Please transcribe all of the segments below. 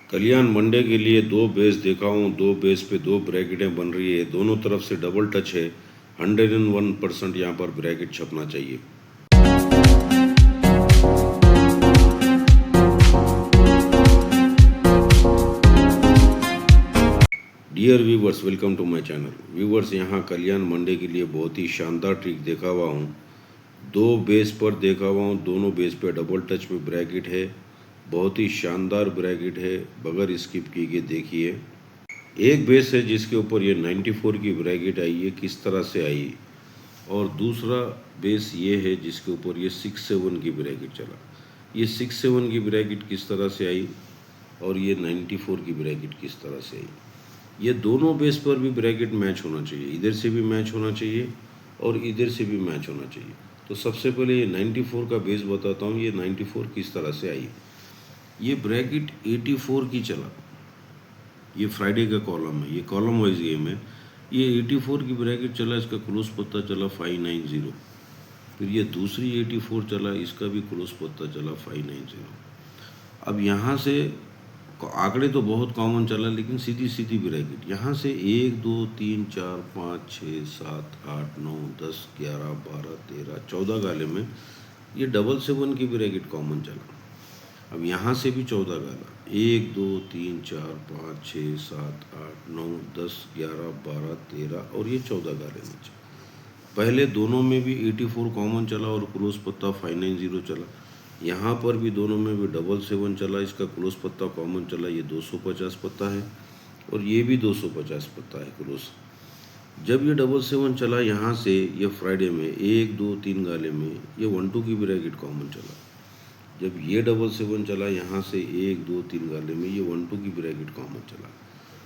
कल्याण Monday के लिए दो बेस देखा हूँ, दो बेस पे दो ब्रैकेटें बन रही है, दोनों तरफ से डबल टच है। 101% यहाँ पर ब्रैकेट छपना चाहिए। Dear viewers, welcome to my channel. Viewers, यहाँ कल्याण मंडे के लिए बहुत ही शानदार ट्रिक देखा हुआ हूँ। दो बेस पर देखा हुआ हूँ, दोनों बेस पे डबल टच में ब्रैकेट है। बहुत ही शानदार ब्रैकेट है, बगैर स्किप किए के देखिए। एक बेस है जिसके ऊपर ये 94 की ब्रैकेट आई है, किस तरह से आई। और दूसरा बेस ये है जिसके ऊपर ये 67 की ब्रैकेट चला। ये 67 की ब्रैकेट किस तरह से आई और ये 94 की ब्रैकेट किस तरह से आई। ये दोनों बेस पर भी ब्रैकेट मैच होना चाहिए, इधर से भी मैच होना चाहिए और इधर से भी मैच होना चाहिए। तो सबसे पहले ये 94 का बेस बताता हूँ, ये 94 किस तरह से आई। ये ब्रैकेट 84 की चला, ये फ्राइडे का कॉलम है, ये कॉलम वाइज गेम है। ये 84 की ब्रैकेट चला, इसका क्लोज पत्ता चला 590। फिर ये दूसरी 84 चला, इसका भी क्लोज पत्ता चला 590। अब यहाँ से आंकड़े तो बहुत कॉमन चला, लेकिन सीधी सीधी ब्रैकेट यहाँ से 1 2 3 4 5 6 7 8 9 10 11 12 13 14 गाले में ये 777 की ब्रैकेट कॉमन चला। अब यहाँ से भी 14 गाला, 1 2 3 4 5 6 7 8 9 10 11 12 13 और ये 14 गाले नीचे। पहले दोनों में भी 84 कॉमन चला और क्लोज पत्ता 590 चला। यहाँ पर भी दोनों में भी 777 चला, इसका क्लोज पत्ता कॉमन चला, ये 250 पत्ता है और ये भी 250 पत्ता है क्लोज। जब ये 777 चला यहाँ से, ये फ्राइडे में 1 2 3 गाले में ये 1 2 की ब्रैकेट कॉमन चला। जब ये 777 चला यहाँ से 1 2 3 गाले में ये 1 2 की ब्रैकेट कॉमन चला।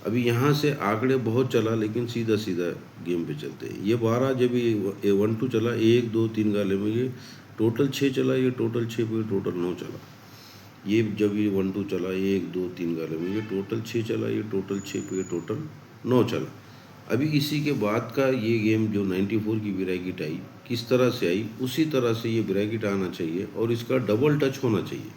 अभी यहाँ से आंकड़े बहुत चला, लेकिन सीधा सीधा गेम पे चलते हैं। ये 12 जब ये 1 2 चला, 1 2 3 गाले में ये टोटल 6 चला, ये टोटल 6 पे टोटल 9 चला। ये जब ये 1 2 चला, 1 2 3 गाले में ये टोटल 6 चला, ये टोटल 6 पे टोटल 9 चला। अभी इसी के बाद का ये गेम जो 94 की ब्रैकेट आई, किस तरह से आई, उसी तरह से ये ब्रैकेट आना चाहिए और इसका डबल टच होना चाहिए।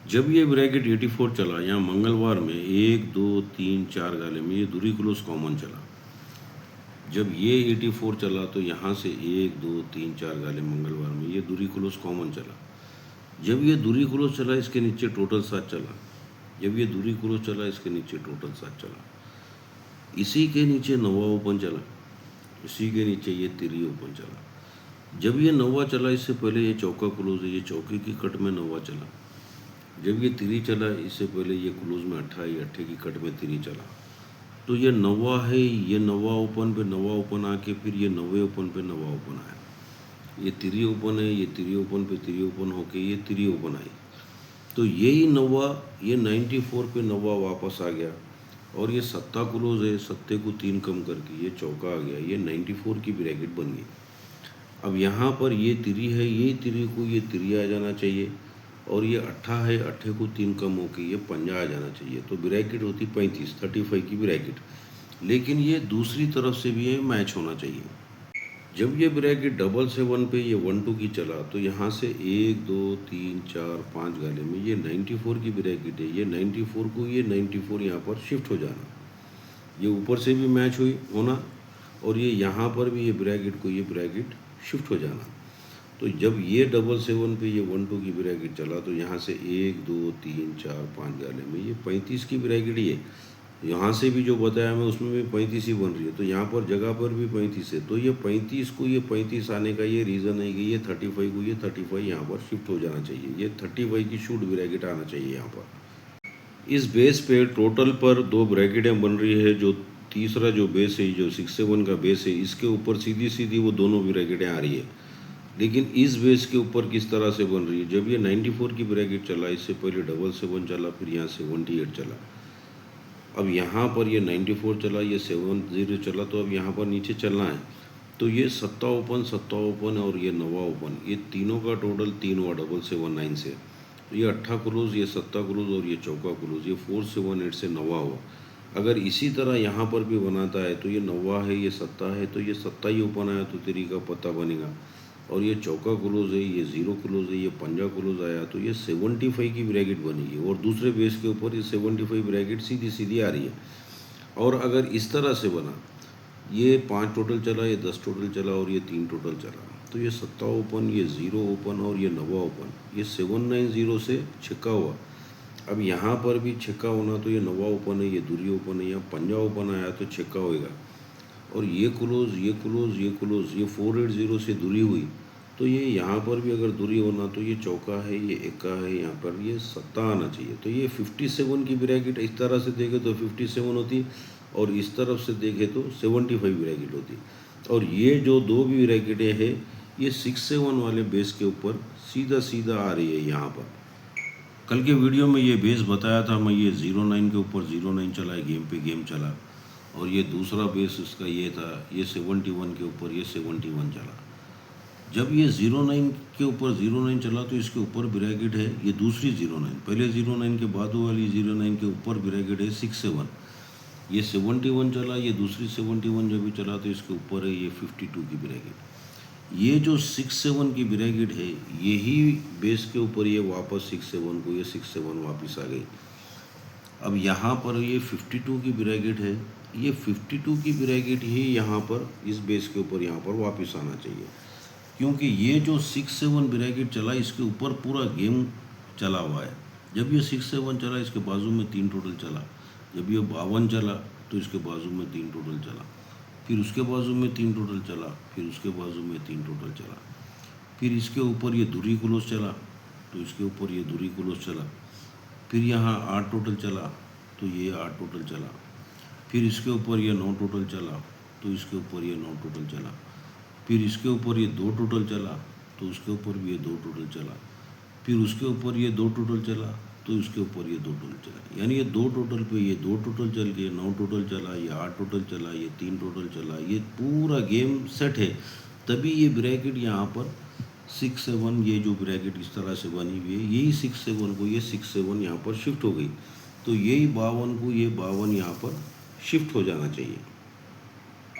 जब ये ब्रैकेट 84 चला, यहाँ मंगलवार में 1 2 3 4 गाले में ये दूरी क्लोज कॉमन चला। जब ये 84 चला तो यहाँ से 1 2 3 4 गाले मंगलवार में ये दूरी क्लोज कॉमन चला। जब ये दूरी क्लोज चला, इसके नीचे टोटल 7 चला। जब ये दूरी क्लोज चला, इसके नीचे टोटल 7 चला। इसी के नीचे 9वां ओपन चला, इसी के नीचे ये 3 ओपन चला। जब ये 9वां चला, इससे पहले ये चौका क्लोज है, ये चौके की कट में 9वां चला। जब ये 3 चला, इससे पहले ये क्लोज में 8 है, ये 8 की कट में 3 चला। तो ये 9वां है, ये 9वां ओपन पे 9वां ओपन आके फिर ये 9वें ओपन पे 9वां ओपन आया। ये 3 ओपन है, ये 3 ओपन पे 3 ओपन होके ये 3 ओपन आई। तो यही 9वां, ये 94 पे 9वां वापस आ गया और ये सत्ता क्लोज है, सत्ते को 3 कम करके ये चौका आ गया, ये 94 की ब्रैकेट बन गई। अब यहाँ पर ये 3 है, ये 3 को ये 3 आ जाना चाहिए और ये 8 है, 8 को 3 कम होके ये 5 आ जाना चाहिए। तो ब्रैकेट होती 35 की ब्रैकेट। लेकिन ये दूसरी तरफ से भी ये मैच होना चाहिए। जब ये ब्रैकेट 777 पे ये 1 2 की चला, तो यहाँ से 1 2 3 4 5 गाले में ये 94 की ब्रैकेट है। ये 94 को ये 94 यहाँ पर शिफ्ट हो जाना, ये ऊपर से भी मैच हुई होना और ये यहाँ पर भी ये ब्रैकेट को ये ब्रैकेट शिफ्ट हो जाना। तो जब ये 777 पे ये 1 2 की ब्रैकेट चला, तो यहाँ से 1 2 3 4 5 गाले में ये 35 की ब्रैकेट ही है। यहाँ से भी जो बताया मैं उसमें भी 35 ही बन रही है, तो यहाँ पर जगह पर भी 35 है। तो ये 35 को ये 35 आने का ये रीज़न है कि ये 35 को ये 35 यहाँ पर शिफ्ट हो जाना चाहिए। ये 35 की शूट ब्रैकेट आना चाहिए यहाँ पर। इस बेस पे टोटल पर 2 ब्रैकेटें बन रही है। जो तीसरा जो बेस है, जो 67 का बेस है, इसके ऊपर सीधी सीधी वो दोनों ब्रैकेटें आ रही है। लेकिन इस बेस के ऊपर किस तरह से बन रही है, जब ये 94 की ब्रैकेट चला, इससे पहले 777 चला, फिर यहाँ से 78 चला। अब यहाँ पर ये 94 चला, ये 70 चला, तो अब यहाँ पर नीचे चलना है। तो ये सत्ता ओपन और ये 9वां ओपन, ये तीनों का टोटल 3 हुआ 779 से। तो ये 8 क्लोज, ये सत्ता क्लोज और ये चौका क्लोज, ये 478 से 9वां हुआ। अगर इसी तरह यहाँ पर भी बनाता है तो ये 9वां है, ये सत्ता है, तो ये सत्ता ही ओपन आया तो 3 का पत्ता बनेगा। और ये चौका क्लोज है, ये ज़ीरो क्लोज है, ये पंजा क्लोज आया तो ये 75 की ब्रैकेट बनेगी और दूसरे बेस के ऊपर ये 75 ब्रैकेट सीधी सीधी आ रही है। और अगर इस तरह से बना, ये 5 टोटल चला, ये 10 टोटल चला और ये 3 टोटल चला, तो ये 7 ओपन, ये 0 ओपन और ये 9 ओपन, ये 790 से छक्का हुआ। अब यहाँ पर भी छक्का होना तो ये 9 ओपन है, ये दूरी ओपन है, यहाँ पंजा ओपन आया तो छक्का होएगा। और ये क्लोज, ये क्लोज, ये क्लोज, ये 480 से दूरी हुई तो ये यहाँ पर भी अगर दूरी होना तो ये चौका है, ये एक्का है, यहाँ पर ये सत्ता आना चाहिए। तो ये 57 की ब्रैकेट इस तरह से देखे तो 57 होती और इस तरफ से देखे तो 75 ब्रैकेट होती। और ये जो दो भी ब्रैकेटें हैं ये 6-7 वाले बेस के ऊपर सीधा सीधा आ रही है यहाँ पर। कल के वीडियो में ये बेस बताया था मैं, ये 09 के ऊपर 09 चला है, गेम पे गेम चला। और ये दूसरा बेस इसका ये था, ये 71 के ऊपर ये 71 चला। जब ये 09 के ऊपर 09 चला तो इसके ऊपर ब्रैकेट है ये दूसरी 09, पहले 09 के बाद वाली 09 के ऊपर ब्रैकेट है 6-7। ये 71 चला, ये दूसरी 71 जब भी चला तो इसके ऊपर है ये 52 की ब्रैकेट। ये जो 6-7 की ब्रैकेट है यही बेस के ऊपर ये वापस 6-7 को, ये 6-7 वापस आ गई। अब यहाँ पर ये 52 की ब्रैकेट है, ये 52 की ब्रैकेट ही यहाँ पर इस बेस के ऊपर यहाँ पर वापस आना चाहिए, क्योंकि ये जो 6-7 ब्रैकेट चला इसके ऊपर पूरा गेम चला हुआ है। जब ये 6-7 चला इसके बाजू में 3 टोटल चला, जब ये 52 चला तो इसके बाजू में 3 टोटल चला, फिर उसके बाजू में 3 टोटल चला, फिर उसके बाजू में 3 टोटल चला, फिर इसके ऊपर ये दूरी क्लोज चला तो इसके ऊपर ये दूरी क्लोज चला, फिर यहाँ 8 टोटल चला तो ये 8 टोटल चला, फिर इसके ऊपर ये 9 टोटल चला तो इसके ऊपर ये 9 टोटल चला, फिर इसके ऊपर ये 2 टोटल चला तो उसके ऊपर भी ये 2 टोटल चला, फिर उसके ऊपर ये 2 टोटल चला तो इसके ऊपर ये 2 टोटल चला। यानी ये 2 टोटल पे ये 2 टोटल चल के 9 टोटल चला, ये 8 टोटल चला, ये 3 टोटल चला, ये पूरा गेम सेट है। तभी ये ब्रैकेट यहाँ पर 6-7, ये जो ब्रैकेट इस तरह से बनी हुई है यही 6-7 को, ये 6-7 यहाँ पर शिफ्ट हो गई तो यही 52 को ये 52 यहाँ पर शिफ्ट हो जाना चाहिए।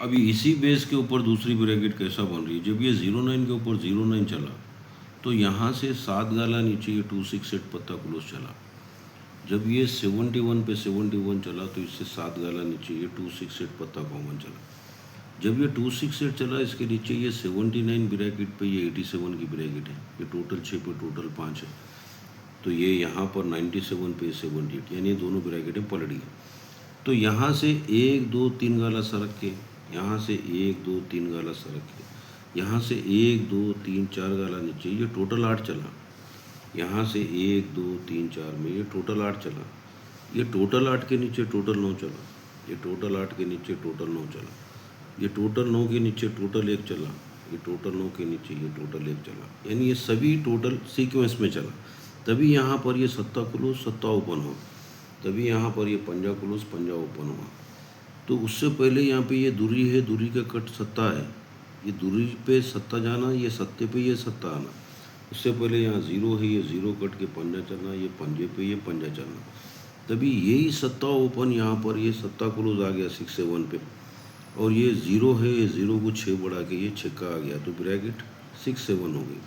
अभी इसी बेस के ऊपर दूसरी ब्रैकेट कैसा बन रही है, जब ये 09 के ऊपर 09 चला तो यहाँ से 7 गाला नीचे ये 268 पत्ता क्लोज चला। जब ये 71 पे 71 चला तो इससे 7 गाला नीचे ये 268 पत्ता कॉमन चला। जब ये 268 चला इसके नीचे ये 79 ब्रैकेट पे ये 87 की ब्रैकेट है, ये टोटल 6 पे टोटल 5 है तो ये यहाँ पर 97 पे 78, यानी दोनों ब्रैकेटें पलट गई। तो यहाँ से 1 2 3 गाला सरक के, यहाँ से 1 2 3 गाला सरक के, यहाँ से 1 2 3 4 गाला नीचे ये टोटल 8 चला। यहाँ से 1 2 3 4 में ये टोटल 8 चला, ये टोटल 8 के नीचे टोटल 9 चला, ये टोटल 8 के नीचे टोटल 9 चला, ये टोटल 9 के नीचे टोटल 1 चला, ये टोटल 9 के नीचे ये टोटल 1 चला। यानी ये सभी टोटल सीक्वेंस में चला, तभी यहाँ पर ये सत्ता क्लोज सत्ता ओपन हो, तभी यहाँ पर ये पंजा क्लोज पंजा ओपन हुआ। तो उससे पहले यहाँ पे ये दूरी है, दूरी का कट सत्ता है, ये दूरी पे सत्ता जाना, ये सत्ते पे ये सत्ता आना। उससे पहले यहाँ 0 है, ये 0 कट के पंजा चलना, ये पंजे पे ये पंजा चलना, तभी यही सत्ता ओपन यहाँ पर ये सत्ता क्लोज आ गया 6-7 पे। और ये 0 है, ये 0 को 6 बढ़ा के ये छक्का आ गया तो ब्रैकेट 6-7 हो गई।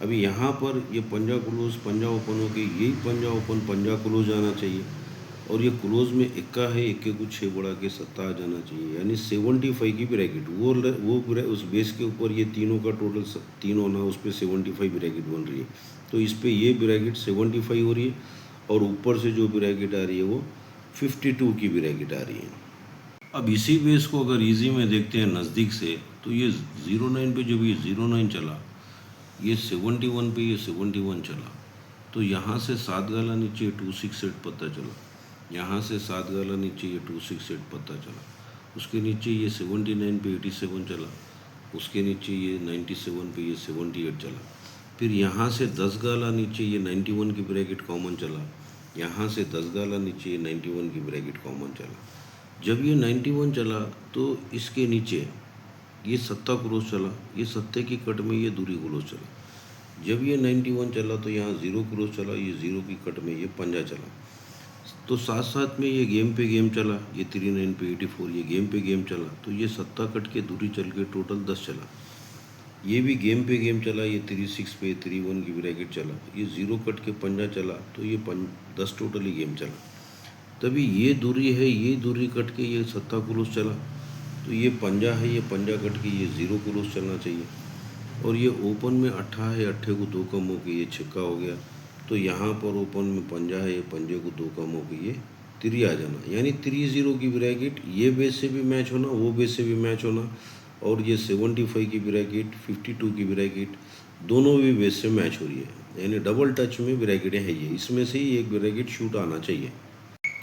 अभी यहाँ पर ये पंजा क्लोज पंजा ओपन हो के यही पंजा ओपन पंजा क्लोज आना चाहिए और ये क्लोज में इक्का है, इक्के को 6 बढ़ा के सत्ता आ जाना चाहिए, यानी 75 की ब्रैकेट। वो उस बेस के ऊपर ये तीनों का टोटल 3 होना, उस पर 75 ब्रैकेट बन रही है तो इस पर ये ब्रैकेट 75 हो रही है और ऊपर से जो ब्रैकेट आ रही है वो 52 की ब्रैकेट आ रही है। अब इसी बेस को अगर ईजी में देखते हैं नज़दीक से तो ये 09 पे जब ये 09 चला, ये 71 पे ये 71 चला तो यहाँ से 7 गाला नीचे 268 पत्ता चला, यहाँ से 7 गाला नीचे ये 268 पत्ता चला, उसके नीचे ये 79 पे 87 चला, उसके नीचे ये 97 पे ये 78 चला, फिर यहाँ से 10 गाला नीचे ये 91 की ब्रैकेट कॉमन चला, यहाँ से 10 गाला नीचे ये 91 की ब्रैकेट कॉमन चला। जब ये 91 चला तो इसके नीचे ये सत्ता क्लोज चला, ये सत्ते की कट में ये दूरी क्लोज चला। जब ये 91 चला तो यहाँ 0 क्लोज चला, ये 0 की कट में ये पंजा चला। तो साथ साथ में ये गेम पे गेम चला, ये 39 पे 84 ये गेम पे गेम चला तो ये सत्ता कट के दूरी चल के टोटल 10 चला। ये भी गेम पे गेम चला, ये 3-6 पे 3-1 की ब्रैकेट चला, ये 0 कट के पंजा चला तो ये 10 टोटली गेम चला। तभी ये दूरी है, ये दूरी कट के ये सत्ता क्लोज चला, तो ये पंजा है, ये पंजा कट के ये 0 क्लोज चलना चाहिए। और ये ओपन में अट्ठा है, अट्ठे को 2 कम हो के ये छक्का हो गया। तो यहाँ पर ओपन में पंजा है, ये पंजे को 2 कम हो के ये 3 आ जाना, यानी 3-0 की ब्रैकेट ये बेस से भी मैच होना, वो बेस से भी मैच होना। और ये 75 की ब्रैकेट, 52 की ब्रैकेट, दोनों भी बेस से मैच हो रही है, यानी डबल टच में ब्रैकेटें हैं ये, इसमें से ही एक ब्रैकेट शूट आना चाहिए।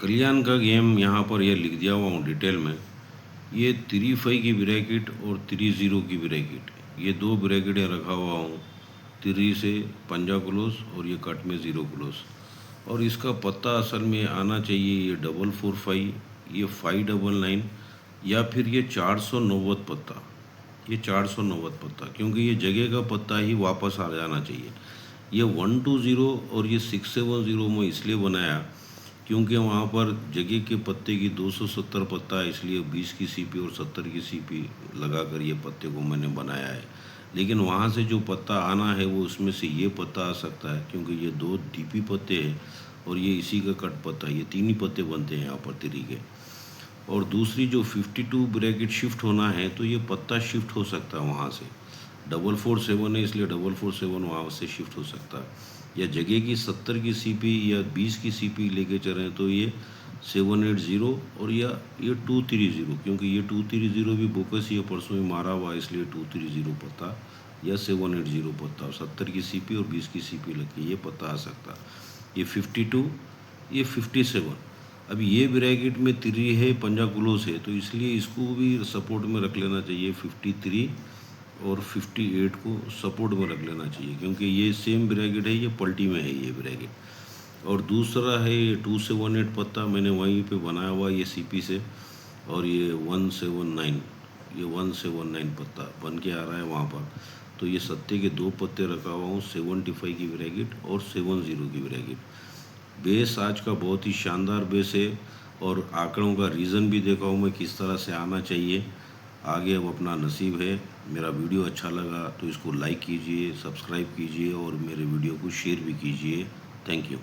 कल्याण का गेम यहाँ पर ये लिख दिया हुआ हूँ डिटेल में। ये 3-5 की ब्रैकेट और 3-0 की ब्रैकेट, ये 2 ब्रैकेटें रखा हुआ हूँ। 3 से पंजा क्लोज और ये कट में 0 क्लोज। और इसका पत्ता असल में आना चाहिए ये 445, ये 599 या फिर ये 490 पत्ता, ये 490 पत्ता, क्योंकि ये जगह का पत्ता ही वापस आ जाना चाहिए। ये 120 और ये 670 में इसलिए बनाया क्योंकि वहाँ पर जगह के पत्ते की 270 पत्ता है, इसलिए 20 की सीपी और 70 की सीपी लगाकर ये पत्ते को मैंने बनाया है। लेकिन वहाँ से जो पत्ता आना है वो उसमें से ये पत्ता आ सकता है, क्योंकि ये 2 डीपी पत्ते हैं और ये इसी का कट पत्ता, ये 3 ही पत्ते बनते हैं यहाँ पर 3 के। और दूसरी जो 52 ब्रैकेट शिफ्ट होना है तो ये पत्ता शिफ्ट हो सकता है वहाँ से, 447 है इसलिए 447 वहाँ से शिफ्ट हो सकता है। या जगह की 70 की सीपी या 20 की सीपी लेके चलें तो ये 780 और या ये 230, क्योंकि ये 230 भी बोकस ये परसों ही मारा हुआ है, इसलिए 230 पत्ता या 780 पत्ता, 70 की सीपी और 20 की सीपी लग के ये पत्ता आ सकता। ये 52, ये 57। अब ये ब्रैकेट में 3 है, पंजा क्लोज है, तो इसलिए इसको भी सपोर्ट में रख लेना चाहिए। 53 और 58 को सपोर्ट में रख लेना चाहिए, क्योंकि ये सेम ब्रैकेट है, ये पलटी में है ये ब्रैकेट। और दूसरा है ये 278 पत्ता, मैंने वहीं पे बनाया हुआ ये सीपी से, और ये 179, ये 179 पत्ता बन के आ रहा है वहाँ पर। तो ये सत्ते के 2 पत्ते रखा हुआ हूँ, 75 की ब्रैकेट और 70 की ब्रैकेट। बेस आज का बहुत ही शानदार बेस है, और आंकड़ों का रीज़न भी देखा हूँ मैं किस तरह से आना चाहिए। आगे अब अपना नसीब है। मेरा वीडियो अच्छा लगा तो इसको लाइक कीजिए, सब्सक्राइब कीजिए और मेरे वीडियो को शेयर भी कीजिए। Thank you.